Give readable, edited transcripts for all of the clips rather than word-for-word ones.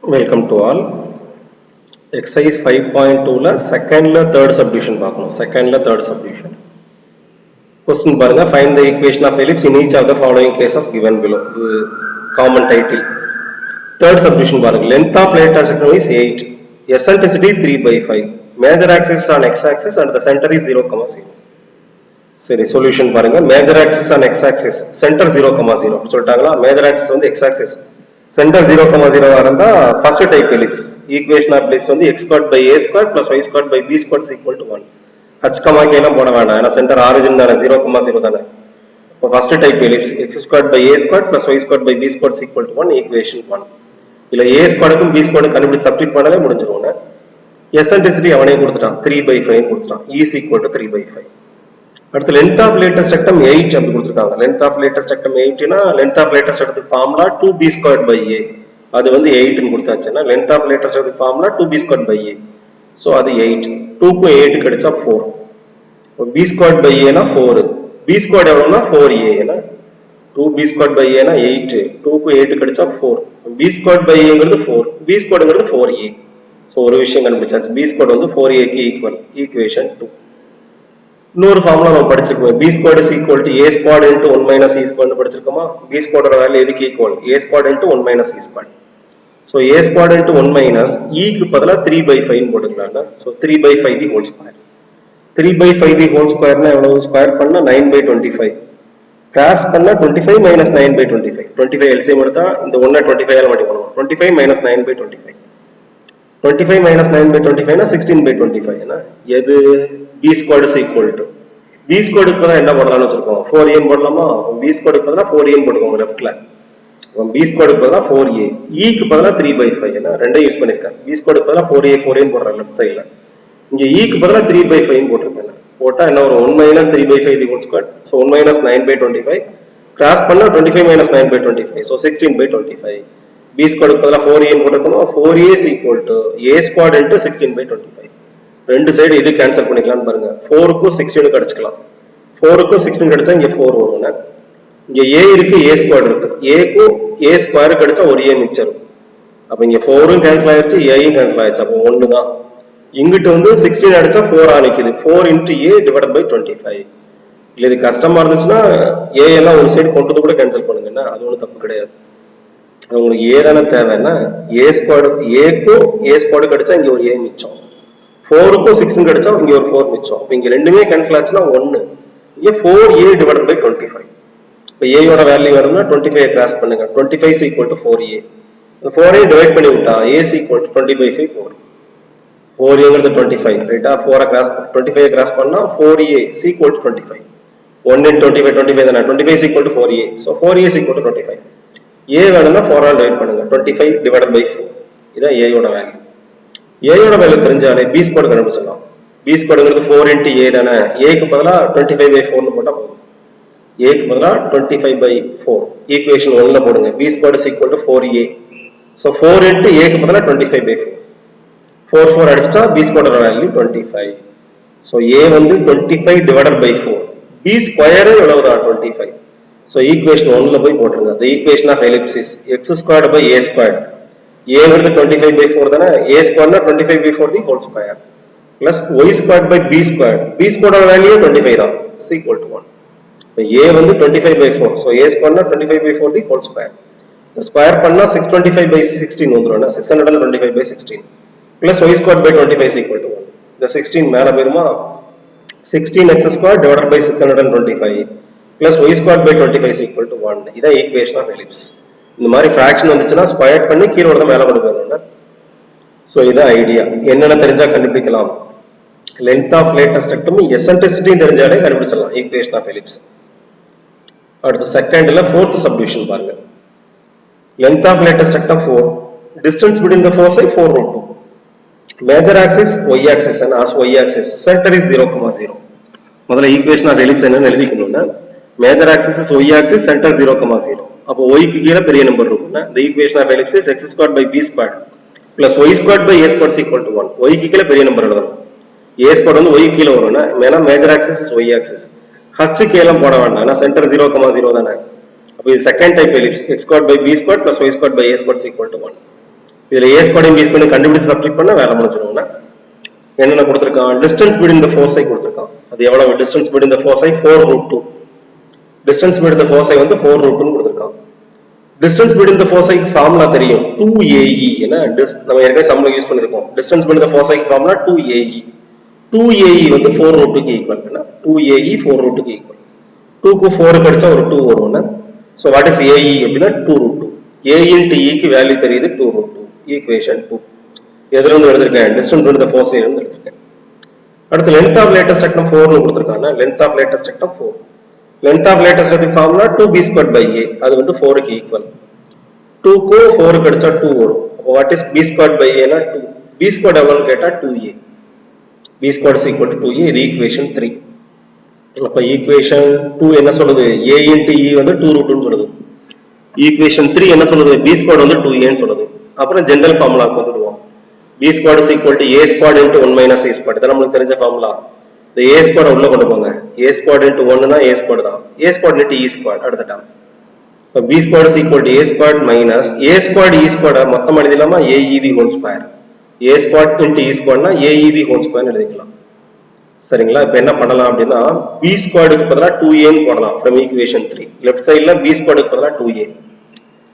Welcome to all. Exercise 5.2 la second la third subdivision பார்க்கணும். Second la third subdivision. Question பாருங்க, find the equation of ellipse in each of the following cases given below. Common title. Third subdivision பாருங்க, length of lateral section is 8. Eccentricity 3 by 5. Major axis on x axis and the center is 0, 0. சரி, solution பாருங்க, major axis on x axis, center 0, 0 சொல்லிட்டாங்களா? Major axis வந்து x axis. Center 0, 0 இருந்தா first type ellipse. Equation of ellipse வந்து x squared by a squared plus y squared by b squared is equal to 1. h, k எல்லாம் போட வேண்டாம். ஏன்னா center origin தானே 0, 0 தானே. இப்போ first type ellipse x squared by a squared plus y squared by b squared is equal to 1. Equation 1. இல்ல a squaredக்கும் b squared கண்டுபிடிச்சு substitute பண்ணாலே முடிஞ்சிருவோம். Eccentricity அவனே கொடுத்துட்டான், 3 by 5 கொடுத்துட்டான். E is equal to 3 by 5. அடுத்து length of latest rectum 8 அப்படி கொடுத்திருக்காங்க. length of latest rectum 8 னா length of latest rectum formula 2b squared by a. அது வந்து 8 ன்னு கொடுத்தாச்சுன்னா length of latest rectum formula 2b squared by a. So அது 8. 2 க்கு 8 கிடைச்சா 4. b squared by a னா 4. b squared எவ்வளவுனா 4a னா 2b squared by a னா 8. 2 க்கு 8 கிடைச்சா 4. b squared by a ங்கிறது 4. b squared ங்கிறது 4a. சோ ஒரு விஷயம் கண்டுபிடிச்சாச்சு. b squared வந்து 4a க்கு ஈக்குவல். ஈக்குவேஷன் 2. இன்னொரு ஃபார்முலா நம்ம படிச்சிருக்கோம். b squared is equal to a squared into 1 minus e squared படிச்சிருக்கோமா? b squared ஓட வேல்யூ எதுக்கு equal? a squared into 1 minus e squared. So a squared into 1 minus e க்கு பதிலா 3 by 5 ன்னு போட்டுக்கலாம்ல. So 3 by 5 the whole square. 3 by 5 the whole square னா எவ்வளவு? Square பண்ணா 9 by 25. Cross பண்ணா 25 minus 9 by 25. 25 LCM எடுத்தா இந்த 1 25 ஆல மல்டிப்ளை பண்ணுவோம். 25 minus 9 by 25. 25 minus 9 by 25 னா 16 by 25 னா எது? b squared is equal to b squared க்கு பதிலா என்ன போடலாம்னு வச்சிருக்கோம்? 4a போடலாமா? b squared க்கு பதிலா 4a போட்டுக்கோங்க லெஃப்ட்ல. b squared க்கு பதிலா 4a, e க்கு பதிலா 3 by 5 னா ரெண்டையும் யூஸ் பண்ணிருக்கேன். b squared க்கு பதிலா 4a போடுறேன் லெஃப்ட் சைடுல. இங்க e க்கு பதிலா 3 by 5 போட்டுருக்கேன். போட்டா என்ன வரும்? 1 minus 3 by 5 the whole square. So 1 minus 9 by 25. Cross பண்ணா 25 minus 9 by 25. So 16 by 25. b squared க்கு பதிலா 4a போட்டுக்கணும். 4a is equal to a squared into 16 by 25. ரெண்டு சைடு இது கேன்சல் பண்ணிக்கலாம்னு பாருங்க. 4 க்கு 16 அடிச்சுக்கலாம். 4 க்கு 16 அடிச்சா இங்க 4 வரும்னா. இங்க a இருக்கு, a ஸ்கொயர் இருக்கு. a க்கு a ஸ்கொயர் அடிச்சா ஒரு a மிச்சம். அப்ப இங்க 4 ம் கேன்சல் ஆயிருச்சு, a ம் கேன்சல் ஆயிருச்சு. அப்ப 1 தான். இங்கிட்டு வந்து 16 அடிச்சா 4 ஆ நிக்குது. 4 into a divided by 25. இல்ல இது கஷ்டமா இருந்துச்சுன்னா a எல்லாம் ஒரு சைடு கொண்டு கூட கேன்சல் பண்ணுங்கன்னா அது ஒண்ணும் தப்பு கிடையாது. உங்களுக்கு a தான தேவைன்னா a ஸ்கொயர், a க்கு a ஸ்கொயர் அடிச்சா இங்க ஒரு a மிச்சம். 4 க்கு 16 கிடைச்சா இங்க ஒரு 4 மிச்சம். அப்ப இங்க ரெண்டுமே கேன்சல் ஆச்சுனா 1. இங்க 4a divided by 25. இப்ப a யோட வேல்யூ வரும்னா 25 கிராஸ் பண்ணுங்க. 25 is equal to 4a. இந்த 4a டிவைட் பண்ணி விட்டா a is equal to 20 by 5 4. 4a ங்கிறது 25, ரைட்டா? 4 கிராஸ் 25 கிராஸ் பண்ணா 4a is equal to 25. 1 into 25 25 தான. 25 is equal to 4a. So 4a is equal to 25. a வேணும்னா 4 ஆல் டிவைட் பண்ணுங்க. 25 divided by 4. இதான் a யோட வேல்யூ. a யோட வேல்யூ தெரிஞ்சாலே b ஸ்கொயர் கண்டுபிடிச்சலாம். b ஸ்கொயர்ங்கிறது 4 into a தானே. a க்கு பதிலா 25 by 4 னு போட்டா போதும். a க்கு பதிலா 25 by 4. ஈக்குவேஷன் 1 ல போடுங்க. b squared is equal to 4a. So 4 into a க்கு பதிலா 25 by 4. 4 4 அடிச்சிட்டா b squared value 25. So a வந்து 25 divided by 4. b ஸ்கொயர் எவ்வளவுதான்? 25. So ஈக்குவேஷன் 1 ல போய் போட்டுருங்க. The equation of ellipse is x squared by a squared. a வந்து 25 by 4 தானே. a squared னா 25 by 4 the whole square plus y squared by b squared. b squared ஓட value 25 தான். is equal to 1. இப்போ a வந்து 25 by 4. So a squared னா 25 by 4 the whole square. இந்த square பண்ணா 625 by 16 வந்துரும். 625 by 16 plus y squared by 25 is equal to 1. இந்த 16 மேல போயிருமா? 16x squared divided by 625 plus y squared by 25 is equal to 1. இதான் ஈக்குவேஷன் ஆஃப் எலிப்ஸ். இந்த மாதிரி ஃபிராக்ஷன் வந்துச்சுன்னா ஸ்கொயர் பண்ணி கீழ வரத மேல கொண்டு போறோம்னா. சோ இதான் ஐடியா. என்னென்ன தெரிஞ்சா கண்டுபிடிக்கலாம்? Length of latus rectum, eccentricity தெரிஞ்சாலே கண்டுபிடிச்சிடலாம் ஈக்குவேஷன் ஆஃப் எலிப்ஸ். அடுத்து செகண்ட்ல fourth சப்டிவிஷன் பாருங்க. Length of latus rectum 4. Distance between the foci 4√2. Major axis y axis and as y axis centre is 0, 0. முதல்ல ஈக்குவேஷன் ஆஃப் எலிப்ஸ் என்னன்னு எழுதிக்கணும்னா major axis is y axis, centre 0, 0. அப்போ y க்கு கீழ பெரிய நம்பர் இருக்கும்னா the equation of ellipse is x squared by b squared plus y squared by a squared is equal to 1. y க்கு கீழ பெரிய நம்பர் எழுதணும். a squared வந்து y க்கு கீழ வரும்னா மேல major axis is y axis. h க்கு எல்லாம் போட வேண்டாம். ஏன்னா சென்டர் 0, 0 தானே. அப்போ இது second type ellipse x squared by b squared plus y squared by a squared is equal to 1. இதுல a squared b squared கண்டுபிடிச்சு சப்ஸ்டிட் பண்ணா வேலை முடிஞ்சிரும்னா என்னென்ன கொடுத்திருக்கான் distance between the foci கொடுத்திருக்கான் அது எவ்வளவு distance between the foci 4√2 distance between the foci வந்து 4√2 னு கொடுத்திருக்கான் distance between the foci formula தெரியும் 2ae என்ன நம்ம ஏற்கனவே சம்ல யூஸ் பண்ணிருக்கோம் distance between the foci formula 2ae வந்து 4√2 க்கு ஈக்குவல் என்ன 2ae 4√2 க்கு ஈக்குவல் 2 க்கு 4 கழிச்சா ஒரு 2 வரும்னா சோ வாட் இஸ் ae அப்படினா 2√2 a into e க்கு வேல்யூ தெரியுது 2√2 ஈக்குவேஷன் 2 எதுல இருந்து எழுதிருக்கேன் distance between the foci இருந்து எழுதிருக்கேன் அடுத்து length of latest rectum 4 னு கொடுத்திருக்காங்க length of latest rectum 4 length of latest rectum formula 2b squared by a அது வந்து 4 க்கு ஈக்குவல் 2 க்கு 4 கழிச்சா 2 வரும் அப்ப what is b squared by a னா 2 b squared எவ்வளவுன்னு கேட்டா 2a b squared is equal to 2a இது equation 3 அப்ப equation 2 என்ன சொல்லுது a into e வந்து 2√2 னு சொல்லுது equation 3 என்ன சொல்லுது b squared வந்து 2a னு சொல்லுது அப்புறம் ஜெனரல் ஃபார்முலாக்கு வந்துடுவோம் b squared is equal to a squared into 1 minus a squared இது நமக்கு தெரிஞ்ச ஃபார்முலா இந்த a squared உள்ள கொண்டு போங்க a squared into 1 னா a squared தான் a squared into e squared அடுத்த டேர்ம் இப்ப b squared is equal to a squared minus a squared e squared மொத்தம் எழுதிடலாமா a e the whole square a squared into e squared னா a e the whole square னு எழுதிக்கலாம் சரிங்களா இப்போ என்ன பண்ணலாம் அப்படினா b squared க்கு பதிலா 2a னு போடலாம் from equation 3 left sideல b squared க்கு பதிலா 2a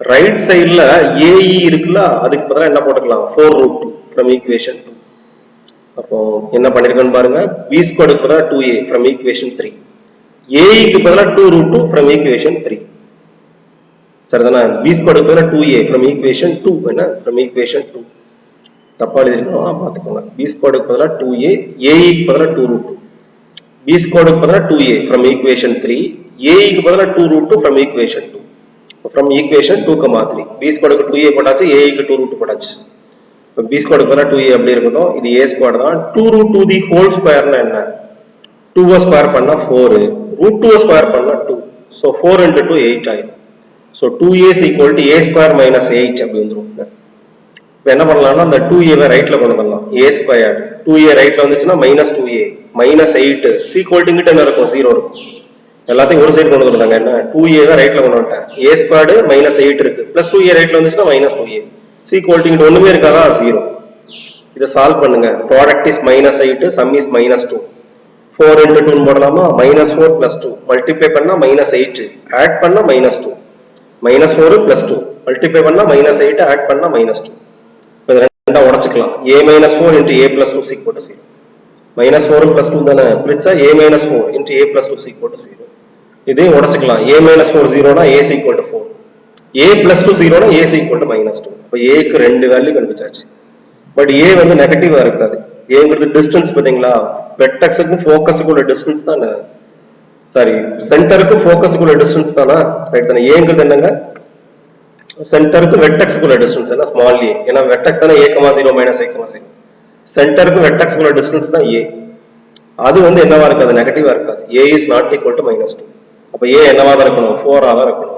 ரைட் சைடுல ae இருக்குல அதுக்கு பதிலா என்ன போட்டுக்கலாம் 4√2 from equation 2 அப்போ என்ன பண்ணிருக்கோம் பாருங்க b squared க்கு பதிலா 2a from equation 3 a க்கு பதிலா 2√2 from equation 3 சரிதானா b squared க்கு பதிலா 2a from equation 2 என்ன from equation 2 தப்பா எழுதிருக்கோம் பாத்துக்கோங்க b squared க்கு பதிலா 2a a க்கு பதிலா 2√2 b squared க்கு பதிலா 2a from equation 3 a க்கு பதிலா 2√2 from equation 2 from equation 2 3 b squared க்கு 2a போட்டாச்சு a க்கு 2√2 போட்டாச்சு இப்போ b squared க்கு பதிலா 2a அப்படி இருக்கட்டும் இது a squared தான் 2√2 the whole square னா என்ன 2 ஸ்கொயர் பண்ணா 4 √2 ஸ்கொயர் பண்ணா 2 so 4 into 2 8 ஆயிடும் so 2a is equal to a square minus 8 அப்படி வந்துரும் இப்போ என்ன பண்ணலாம்னா அந்த 2a வை ரைட்ல கொண்டு வரலாம் a squared 2a ரைட்ல வந்துச்சுனா -2a -8 c equal to கிட்ட என்ன இருக்கும் 0 இருக்கும் எல்லாத்தையும் ஒரு சைடு கொண்டு வந்துட்டாங்க என்ன 2a வை ரைட்ல கொண்டு வந்துட்டேன் a squared -8 இருக்கு plus 2a ரைட்ல வந்துச்சுனா -2a c equal to இங்க ஒண்ணுமே இருக்காதா 0 இத சால்வ் பண்ணுங்க product is -8 sum is -2 4 into 2 போடலாமா -4 plus 2 மல்டிப்ளை பண்ணா -8 ஆட் பண்ணா -2 -4 plus 2 மல்டிப்ளை பண்ணா -8 ஆட் பண்ணா -2 இப்போ ரெண்டா உடைச்சுக்கலாம் a -4 into a plus 2 is equal to 0 -4 plus 2 தானே பிரிச்சா a -4 into a plus 2 is equal to 0 இதையும் உடைச்சுக்கலாம் a -4 0 னா a is equal to 4 a plus 2 0 னா a is equal to -2 அப்ப a க்கு ரெண்டு வேல்யூ கண்டுபிடிச்சாச்சு பட் a வந்து நெகட்டிவா இருக்காது a ங்கிறது டிஸ்டன்ஸ் பாத்தீங்களா வெர்டெக்ஸ்க்கு ஃபோகஸ்க்கு உள்ள டிஸ்டன்ஸ் தானே சாரி சென்டருக்கு ஃபோகஸ்க்கு உள்ள டிஸ்டன்ஸ் தானா ரைட் தானே a ங்கிறது என்னங்க சென்டருக்கு வெர்டெக்ஸ்க்கு உள்ள டிஸ்டன்ஸ் என்ன ஸ்மால் a ஏனா வெர்டெக்ஸ் தானே a, 0 -a, 0 சென்டருக்கு வெர்டெக்ஸ்க்கு உள்ள டிஸ்டன்ஸ் தான் a அது வந்து என்னவா இருக்காது நெகட்டிவா இருக்காது a is not equal to -2 அப்ப a என்னவா தான் இருக்கணும் 4 ஆ தான் இருக்கணும்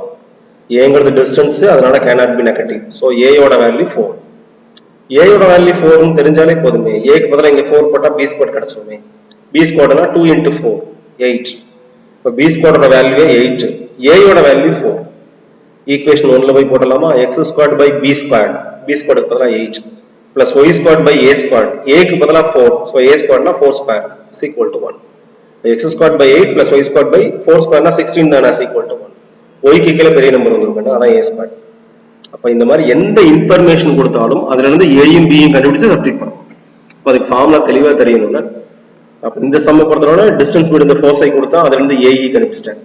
a ங்கிறது டிஸ்டன்ஸ் அதனால cannot be negative so a யோட வேல்யூ 4 a யோட வேல்யூ 4 னு தெரிஞ்சாலே போதுமே a க்கு பதிலா இங்க 4 போட்டா b ஸ்கொயர் கிடைச்சிடுமே b ஸ்கொயர்னா 2 into 4 8 இப்ப b ஸ்கொயரோட வேல்யூ 8 a யோட வேல்யூ 4 ஈக்குவேஷன் 1 ல போய் போடலாமா x squared by b squared b squared க்கு பதிலா 8 plus y squared by a squared a க்கு பதிலா 4 so a squared னா 4 square is equal to 1 x squared by 8 plus y squared by 4 square னா 16 தான is equal to 1 y க்கு கீழ பெரிய நம்பர் வந்திருக்கும் அதான் a squared அப்ப இந்த மாதிரி எந்த இன்ஃபர்மேஷன் கொடுத்தாலும் அதுல இருந்து a யும் b யும் கண்டுபிடிச்சு சப்ஸ்டிட் பண்ணணும் அப்ப அதுக்கு ஃபார்முலா தெளிவா தெரியணும்னா அப்ப இந்த சம்ம பொறுத்தவரை டிஸ்டன்ஸ் between the foci கொடுத்தா அதுல இருந்து a e கண்டுபிடிச்சிட்டேன்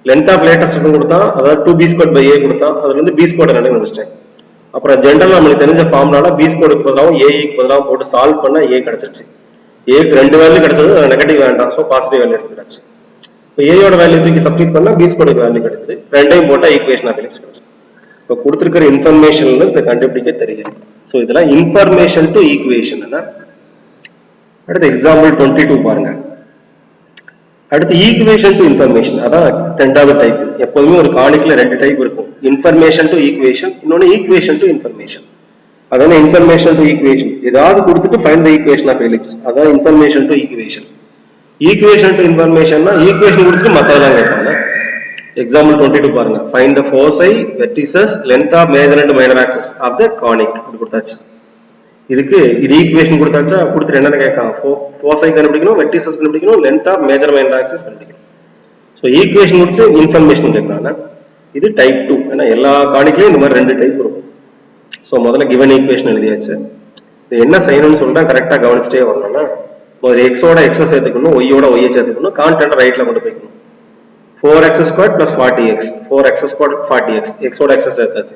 length of latest rectum கொடுத்தா அதாவது 2b squared by a கொடுத்தா அதுல இருந்து b squared கண்டுபிடிச்சிட்டேன் அப்புறம் ஜெனரலா நமக்கு தெரிஞ்ச ஃபார்முலால b squared க்கு பதிலாவும் a க்கு பதிலாவும் போட்டு சால்வ் பண்ணா a கிடைச்சிருச்சு a க்கு ரெண்டு வேல்யூ கிடைச்சது அது நெகட்டிவ் வேண்டாம் சோ பாசிட்டிவ் வேல்யூ எடுத்துக்கிட்டாச்சு இப்போ a யோட வேல்யூ தூக்கி சப்ஸ்டிட் பண்ணா b ஸ்கொயர் க்கு வேல்யூ கிடைக்குது ரெண்டையும் போட்டா ஈக்குவேஷன் ஆஃப் எலிப்ஸ் கிடைச்சு இப்போ கொடுத்திருக்கிற இன்ஃபர்மேஷன்ல இத கண்டுபிடிக்க தெரியும் சோ இதெல்லாம் இன்ஃபர்மேஷன் டு ஈக்குவேஷன் என்ன அடுத்து எக்ஸாம்பிள் 22 பாருங்க அடுத்து ஈக்குவேஷன் டு இன்ஃபர்மேஷன் அதான் ரெண்டாவது டைப் எப்பவுமே ஒரு கானிக்ல ரெண்டு டைப் இருக்கும் இன்ஃபர்மேஷன் டு ஈக்குவேஷன் இன்னொன்னு ஈக்குவேஷன் டு இன்ஃபர்மேஷன் அதான இன்ஃபர்மேஷன் டு ஈக்குவேஷன் ஏதாவது கொடுத்துட்டு find the equation of ellipse அதான் information to equation equation to இன்ஃபர்மேஷன்னா ஈக்குவேஷன் கொடுத்துட்டு மத்ததெல்லாம் கேட்பாங்க Example 22 பாருங்க. Find the foci, vertices, length of major and minor axis of the conic. இது கொடுத்தாச்சு. இதுக்கு இது ஈக்குவேஷன் கொடுத்தாச்சா கொடுத்துட்டு என்ன கேட்காங்க foci கண்டுபிடிக்கணும், vertices கண்டுபிடிக்கணும், length of major minor axis கண்டுபிடிக்கணும். ஸோ ஈக்குவேஷன் கொடுத்து இன்ஃபர்மேஷன் கேட்கறாங்க. இது டைப் 2. ஏன்னா எல்லா காணிக்கலையும் இந்த மாதிரி 2 டைப் இருக்கும். ஸோ முதல்ல கிவன் ஈக்குவேஷன் எழுதியாச்சு. இது என்ன செய்யணும்னு சொல்லிட்டா கரெக்டாக கவனிச்சுட்டே வரணும்னா முதல்ல எக்ஸோட எக்ஸை சேர்த்துக்கணும், ஒய்யோட ஒய்யை சேர்த்துக்கணும், கான்டென்ட் ரைட்ல கொண்டு போய்க்கணும். 4x squared plus 40x, 4x squared 40x, x ஓட x சேர்த்தாச்சு.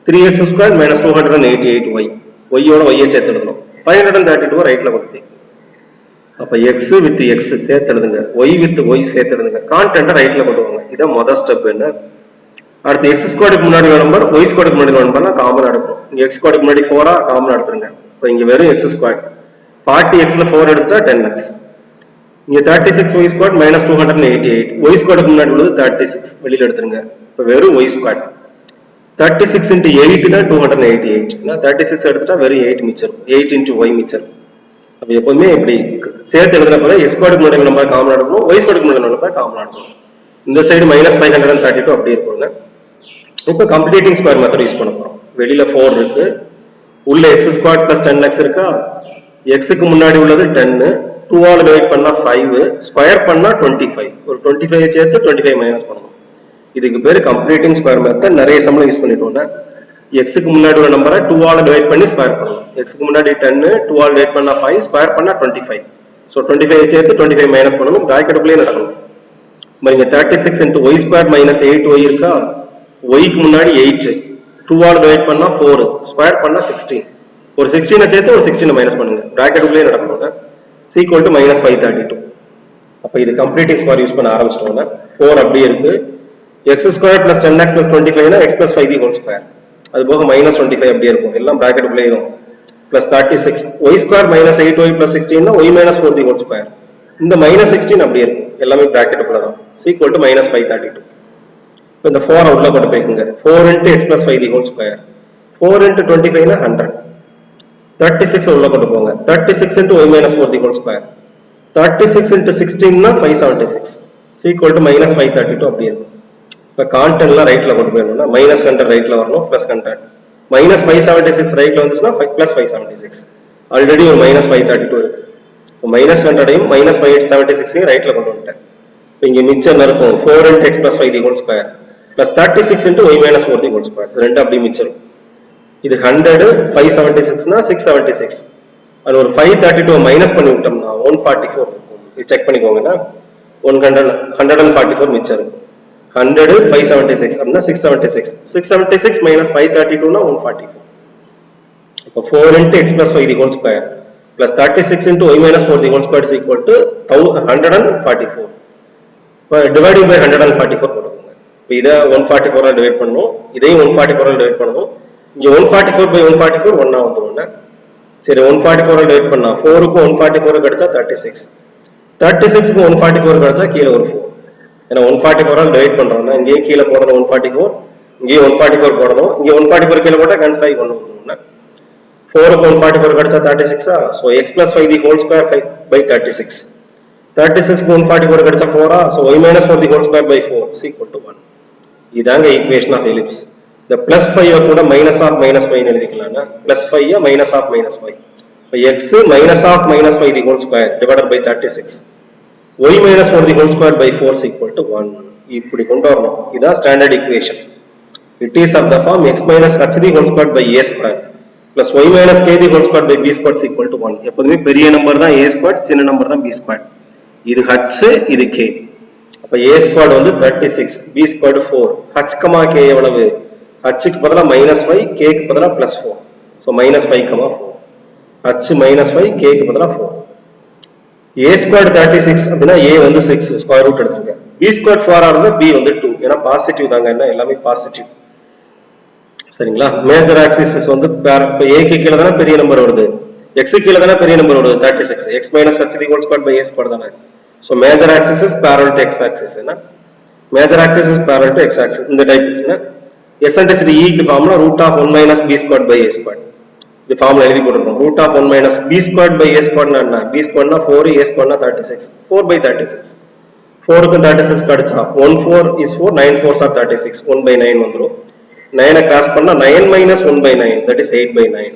3x squared minus 288y, y ஓட y சேர்த்து எழுதணும். 532 ரைட்ல கொண்டு போய். அப்ப x with x சேர்த்து எழுதுங்க, y with y சேர்த்து எழுதுங்க, கான்டென்ட் ரைட்ல கொண்டு வாங்க. இதான் முதல் ஸ்டெப். என்ன அடுத்து x ஸ்கொயருக்கு முன்னாடி நம்பர் y ஸ்கொயருக்கு முன்னாடி நம்பர்னா காமன் எடுக்கணும். இங்க x ஸ்கொயருக்கு முன்னாடி 4 காமன் எடுத்துருங்க. இப்போ இங்க வெறும் x ஸ்கொயர் 40x ல 4 எடுத்தா 10x. இங்க 36y squared minus 288, y squared முன்னாடி உள்ளது 36 வெளியில எடுத்துருங்க. இப்போ வெறும் y squared 36 into 8 தான் 288. 36 எடுத்துட்டா வெறும் 8 மிச்சம், 8 into y மிச்சம். அப்ப எப்பவுமே இப்படி சேர்த்து எழுதுறப்ப x squared முன்னாடி நம்பர் காமன் எடுக்கணும், y squared முன்னாடி நம்பர் காமன் எடுக்கணும். இந்த சைடு -532 அப்படி இருக்குங்க. இப்போ கம்ப்ளீட்டிங் ஸ்கொயர் மெத்தட் யூஸ் பண்ண போறோம். வெளியில 4 இருக்கு, உள்ள x squared plus 10x இருக்கா, x க்கு முன்னாடி உள்ளது 10, 2 ஆல் டிவைட் பண்ணா 5, ஸ்கொயர் பண்ணா 25. ஒரு 25 சேர்த்து 25 மைனஸ் பண்ணணும். இதுக்கு பேரு கம்ப்ளீட்டிங் ஸ்கொயர் மெத்தட். நிறைய சம்பளம் யூஸ் பண்ணிட்டோம்னா x க்கு முன்னாடி உள்ள நம்பரை 2 ஆல் டிவைட் பண்ணி ஸ்கொயர் பண்ணணும். x க்கு முன்னாடி 10, 2 ஆல் டிவைட் பண்ணா 5, ஸ்கொயர் பண்ணா 25. சோ 25 சேர்த்து 25 மைனஸ் பண்ணணும். பிராக்கெட்டுக்குள்ளே நடக்கணும். பாருங்க 36 into y squared minus 8y இருக்கா, y க்கு முன்னாடி 8, 2 ஆல் டிவைட் பண்ணா 4, ஸ்கொயர் பண்ணா 16. ஒரு 16 சேர்த்து ஒரு 16 மைனஸ் பண்ணுங்க. பிராக்கெட்டுக்குள்ளே நடக்கணும். equal to minus 532. அப்ப இது கம்ப்ளீட்டிங் ஸ்கொயர் யூஸ் பண்ண ஆரம்பிச்சிட்டோம்னா 4 அப்படியே இருக்கு. x squared plus 10x plus 25 னா x plus 5 the whole square. அது போக minus 25 அப்படியே இருக்கும். எல்லாம் பிராக்கெட்டுக்குள்ளே இருக்கும். plus 36 y squared minus 8y plus 16 னா y minus 4 the whole square. இந்த minus 16 அப்படியே இருக்கும். எல்லாமே பிராக்கெட்டுக்குள்ள தான். equal to minus 532. இப்போ இந்த 4 உள்ள கொண்டு போய்க்குங்க. 4 into x plus 5 the whole square. 4 into 25 னா 100. 36 உள்ள கொண்டு போங்க. 36 into y minus 4 the whole square. 36 into 16 னா 576. equal to minus 532 அப்படியே இருக்கும். இப்போ கான்டென்ட்லாம் ரைட்ல கொண்டு போயிடணும்னா minus 100 ரைட்ல வரணும், plus 100. minus 576 ரைட்ல வந்துச்சுன்னா plus 576. ஆல்ரெடி ஒரு minus 532 இருக்கு. இப்போ minus 100ஐயும் minus 576ஐயும் ரைட்ல கொண்டு வந்துட்டேன். இப்போ இங்க மிச்சம் இருக்கும் 4 into x plus 5 the whole square plus 36 into y minus 4 the whole square. இது ரெண்டு அப்படியே மிச்சம் இருக்கும். இது 100, 576 னா 676. அது ஒரு 532 மைனஸ் பண்ணி விட்டோம்னா 144 இருக்கும். இது செக் பண்ணிக்கோங்கன்னா 144 மிச்சம் இருக்கும். 100, 576 அப்படின்னா 676. 676 minus 532 னா 144. இப்போ 4 into x plus 5 the whole square plus 36 into y minus 4 the whole square is equal to 144. இப்போ dividing by 144 போடுங்க. இப்போ இதை 144 ஆல் டிவைட் பண்ணணும், இதையும் 144 ஆல் டிவைட் பண்ணணும். இங்க 144 by 144 ஒண்ணா வந்துரும்னா சரி 144 ஆல் டிவைட் பண்ணா 4 க்கு 144 கிடைச்சா 36, 36 க்கு 144 கிடைச்சா கீழ ஒரு 4. ஏன்னா 144 ஆல் டிவைட் பண்றோம்னா இங்கே கீழ போறது 144, இங்கே 144 போடணும், இங்க 144 கீழ போட்டா கேன்சல் ஆகி 1 வந்துரும்னா 4 க்கு 144 கிடைச்சா 36. So x plus 5 the whole square by 36. 36 க்கு 144 கிடைச்சா 4. So y minus 4 the whole square by 4 is equal to 1. இதாங்க ஈக்குவேஷன் ஆஃப் எலிப்ஸ். இந்த plus 5 கூட minus of minus 5 னு எழுதிக்கலாம்னா plus 5 minus of minus 5. இப்போ x minus of minus 5 the whole square divided by 36. y minus 4 the whole square by 4 is equal to 1. இப்படி கொண்டு வரணும். இதான் standard equation. It is of the form x minus h the whole square by a square plus y minus k the whole square by b square is equal to 1. எப்பவுமே பெரிய number தான் a square, சின்ன number தான் b square. இது h, இது k. அப்ப a square வந்து 36, b square 4. h, k எவ்வளவு? h க்கு பதிலா -5, k க்கு பதிலா +4. சோ -5, 4. h -5, k க்கு பதிலா 4. a squared 36 அப்படினா a வந்து 6 ஸ்கொயர் ரூட் எடுத்துங்க. b squared 4 ஆ இருந்தா b வந்து 2. ஏனா பாசிட்டிவ் தாங்க, என்ன எல்லாமே பாசிட்டிவ். சரிங்களா? மேஜர் ஆக்சிஸ் வந்து இப்ப a க்கு கீழ தான பெரிய நம்பர் வருது, x க்கு கீழ தான பெரிய நம்பர் வருது 36. x minus h the whole squared by a squared தான. So major axis is parallel to x axis. என்ன major axis is parallel to x axis. இந்த டைப் என்ன eccentricity e க்கு formula √1 minus b squared by a squared. இந்த formula எழுதி போட்டுறோம். √1 minus b squared by a squared னா என்ன? b squared னா 4, a squared னா 36. 4 by 36. 4 க்கு 36 கடிச்சா 1 4 is 4, 9 4s are 36, 1 by 9 வந்துரும். 9 கிராஸ் பண்ணா 9 minus 1 by 9, that is 8 by 9.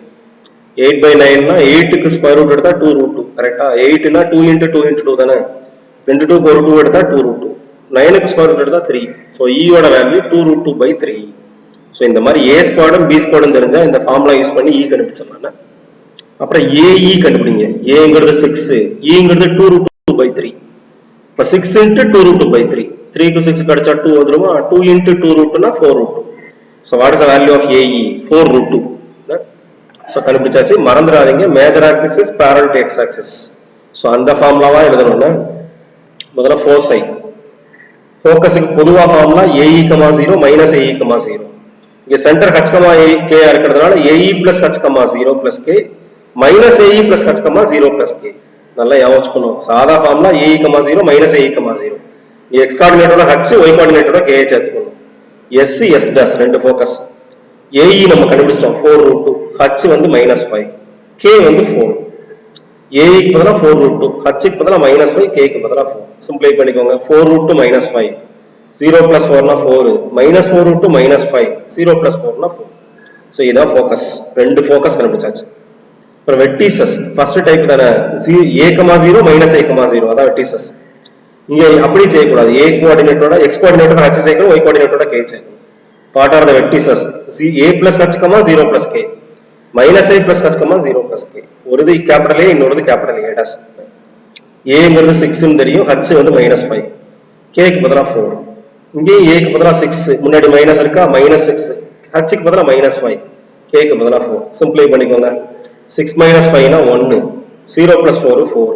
8 by 9 னா 8 க்கு ஸ்கொயர் ரூட் எடுத்தா 2 root 2, கரெக்டா? 8 னா 2 into 2 into 2 தானே, 2 2 ஒரு 2 எடுத்தா 2 root 2, 9 க்கு ஸ்கொயர் ரூட் எடுத்தா 3, ஸோ ஈயோட வேல்யூ 2 root 2 by 3. ஸோ இந்த மாதிரி ஏ ஸ்கொயர்டும் பி ஸ்கொயர்டும் தெரிஞ்சா இந்த ஃபார்முலா யூஸ் பண்ணி இ கண்டுபிடிச்சிடலாம். அப்புறம் ஏஇ கண்டுபிடிங்க. ஏங்கிறது 6, ஈங்கிறது 2 root 2 by 3. இப்போ 6 into 2 root 2 by 3, 3 க்கு 6 கடிச்சா 2 வந்துருமா, 2 into 2 root 2 னா 4 root 2. So what is the value of a e? 4 root 2. So கண்டுபிடிச்சாச்சு. மறந்துடாதீங்க, major axis is parallel to x axis. ஸோ அந்த ஃபார்முலாவா எழுதணும்னா முதல்ல ஃபோர்ஸை ஃபோக்கஸுக்கு பொதுவாக ஃபார்முலா ஏஇ, 0 மைனஸ் ஏஇ, 0. இங்க சென்டர் h, k இருக்கிறதுனால a e plus h, 0 plus k minus a e plus h, 0 plus k. நல்லா யோசிக்கணும். சாதா formula a e, 0 minus a e, 0. X கோஆர்டினேட்டோட h, y கோஆர்டினேட்டோட k சேர்த்துக்கணும். s s டாஸ் ரெண்டு ஃபோக்கஸ். ஏஇ நம்ம கண்டுபிடிச்சிட்டோம் 4 root 2, h வந்து -5, k வந்து 4. ஏஇ க்கு பதிலா 4 root 2, h க்கு பதிலா -5, k க்கு பதிலா 4. சிம்பிளை பண்ணிக்கோங்க. 4 root 2 -5, 0 plus 4 னா 4, -4 root 2 -5, 0 plus 4 னா 4. ஸோ இதான் ஃபோக்கஸ். ரெண்டு ஃபோக்கஸ் கண்டுபிடிச்சாச்சு. அப்புறம் வெர்டிசஸ் ஃபர்ஸ்ட் டைப் தானே, a, 0 மைனஸ் a, 0, அதான் வெர்டிசஸ். இங்க அப்படி செய்யக்கூடாது. a கோஆர்டினேட்டோட x கோஆர்டினேட்டோட h சேர்க்கணும், y கோஆர்டினேட்டோட k சேர்க்கணும். Part R the vertices a plus h, 0 plus k, minus a plus h, 0 plus k. ஒரு இது கேபிட்டல் A, இன்னொரு கேபிட்டல் A டாஸ். a ங்கிறது 6 ன்னு தெரியும், h வந்து -5, k க்கு பதிலா 4. இங்கே a க்கு பதிலா 6, முன்னாடி மைனஸ் இருக்கா, -6, h க்கு பதிலா -5, k க்கு பதிலா 4. சிம்பிளை பண்ணிக்கோங்க. 6 minus 5 னா 1, 0 plus 4 4,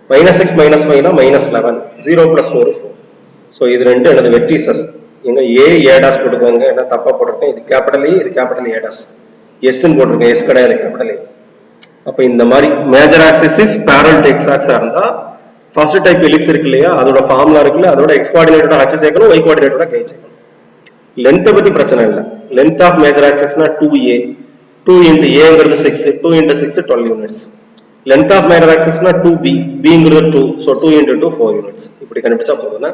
-6 minus 5 னா -11, 0 plus 4 4. ஸோ இது ரெண்டு எனது வெர்டிசஸ். எங்க a டாஸ் போட்டுக்கோங்க, என்ன தப்பா போட்டிருக்கேன். இது கேபிட்டல் A, இது கேபிட்டல் A டாஸ். s ன்னு போட்டிருக்கேன், s கிடையாது, கேபிட்டல் A. அப்ப இந்த மாதிரி major axis is parallel to x axis இருந்தா ஃபர்ஸ்ட் டைப் எலிப்ஸ் இருக்கு இல்லையா, அதோட ஃபார்முலா இருக்குல்ல, அதோட x கோஆர்டினேட்டோட h சேர்க்கணும், y கோஆர்டினேட்டோட k சேர்க்கணும். லென்த் பத்தி பிரச்சனை இல்லை. லென்த் ஆஃப் மேஜர் ஆக்சிஸ்னா 2a, 2 into a ங்கிறது 6, 2 into 6 12 units. Length of major ஆக்சிஸ்னா 2b, b ங்கிறது 2, so 2 into 2 4 units. இப்படி கண்டுபிடிச்சா போதும்னா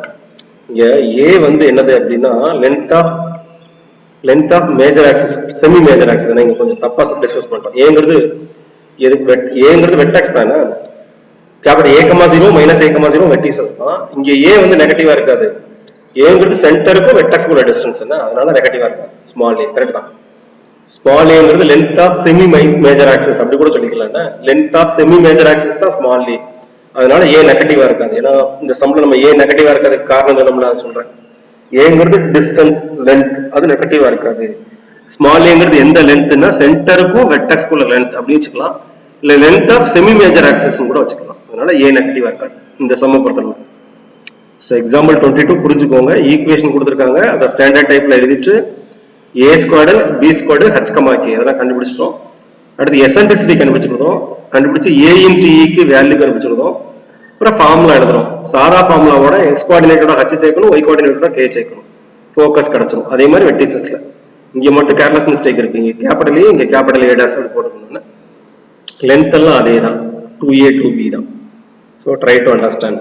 இங்க a வந்து என்னது அப்படின்னா length of major axis, semi major axis. நீங்க கொஞ்சம் தப்பா டிஸ்கஸ் பண்ணிட்டோம். ஏங்கிறது வெர்டெக்ஸ் தானே, capital A, 0 minus A, 0 vertices தான். இங்க a வந்து நெகட்டிவா இருக்காது. ஏங்கிறது சென்டருக்கும் வெர்டெக்ஸ்க்கு உள்ள டிஸ்டன்ஸ் என்ன, அதனால நெகட்டிவா இருக்காது. ஸ்மால் a கரெக்ட் தான். ஸ்மால் ஏங்கிறது length of semi major axis, அப்படி கூட சொல்லிக்கலாம். Length of semi major axis தான் ஸ்மால் a, அதனால a நெகட்டிவா இருக்காது. ஏன்னா இந்த சம்ல நம்ம a நெகட்டிவா இருக்காதுக்கு காரணம் சொல்லணும்ல, சொல்றேன். ஏங்கிறது டிஸ்டன்ஸ், லென்த், அது நெகட்டிவா இருக்காது. ஸ்மால் ஏங்கிறது எந்த லென்த்னா சென்டருக்கும் வெர்டெக்ஸ்க்கு உள்ள லென்த் அப்படி வச்சுக்கலாம், இல்ல length of semi major axis கூட வச்சுக்கலாம். அதனால a நெகட்டிவா இருக்காது இந்த சம்ம பொறுத்தவரை. ஸோ எக்ஸாம்பிள் 22 புரிஞ்சுக்கோங்க. ஈக்குவேஷன் கொடுத்துருக்காங்க, அதை ஸ்டாண்டர்ட் டைப்ல எழுதிட்டு a squared, b squared, h, k அதெல்லாம் கண்டுபிடிச்சிட்டோம். அடுத்து எசென்ட்ரிசிட்டி கண்டுபிடிச்சு a into e க்கு வேல்யூ கண்டுபிடிச்சிருந்தோம். அப்புறம் ஃபார்முலா எழுதுறோம். சாதா ஃபார்முலாவோட x கோஆர்டினேட்டோட h சேர்க்கணும், y கோஆர்டினேட்டோட k சேர்க்கணும், ஃபோக்கஸ் கிடைச்சிடும். அதே மாதிரி வெர்டிசஸ்ல இங்க மட்டும் கேர்லெஸ் மிஸ்டேக் இருக்கு. இங்க கேபிட்டல் A, இங்க கேபிட்டல் A டாஸ் அப்படி போட்டுக்கணும். லென்த் எல்லாம் அதே தான், 2a 2b தான். So try to understand.